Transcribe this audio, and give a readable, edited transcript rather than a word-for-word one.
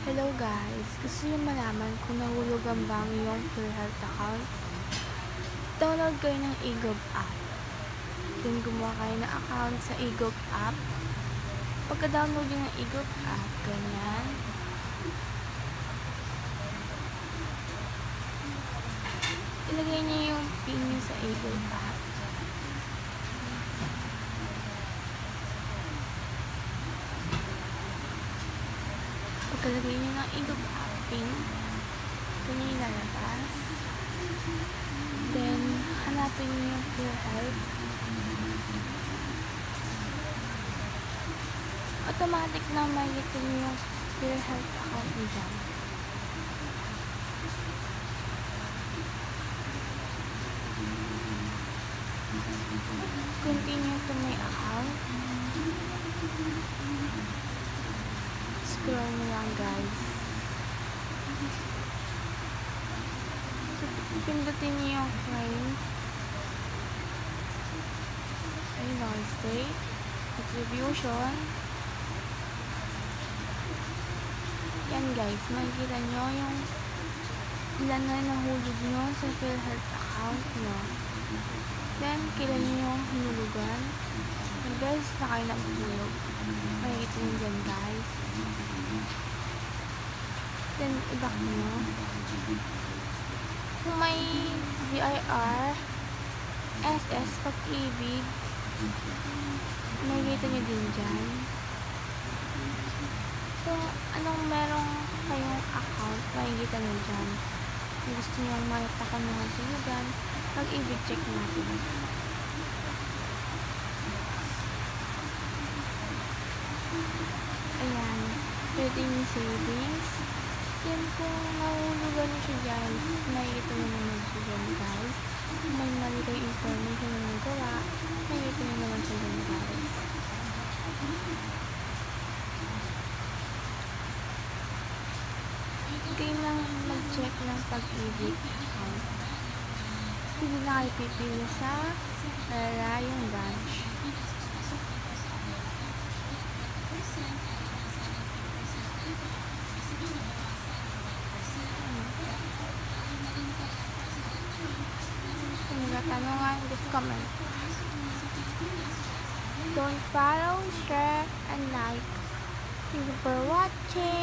Hello guys! Gusto niyo malaman kung nahulog ang bang iyong PhilHealth account? Download kayo ng eGov app. Then gumawa kayo ng account sa eGov app. Pagka-download nyo ng eGov app, ganyan. Ilagay niyo yung PIN nyo sa eGov app. Pagkalagay nyo ng eGov app PIN, ganyan yung lalabas. Then, hanapin nyo yung PhilHealth. Automatic na makikita nyo yung PhilHealth account nyo dyan. Continue to my account. Scroll nyo lang guys. Pindutin nyo yung claim. Ayun o, state, attribution. Yan guys, makikita nyo yung ilan na nahulog nyo sa PhilHealth account nyo. Then, kailan nyo yung hinulugan. And guys, na kayo nahulog. Makikita nyo dyan guys. Then, i-back nyo. Kung may VIR, SS, Pag-ibig, makikita nyo din dyan. So, anong merong kayong account, makikita nyo dyan. Kung gusto nyo makita kung anong sulugan, Pag-ibig check natin. Ayan. Pwede yung savings. Yan kung nahulugan nyo siya dyan, makikita nyo naman siya dyan guys. Kung may mali kayo information na nagawa, makikita nyo naman siya dyan guys. Kayo lang mag-check ng Pag-ibig account. Hindi na kayo pipili sa Larayong branch. Kung nagtatanungan, just comment. Don't follow, share, and like. Thank you for watching.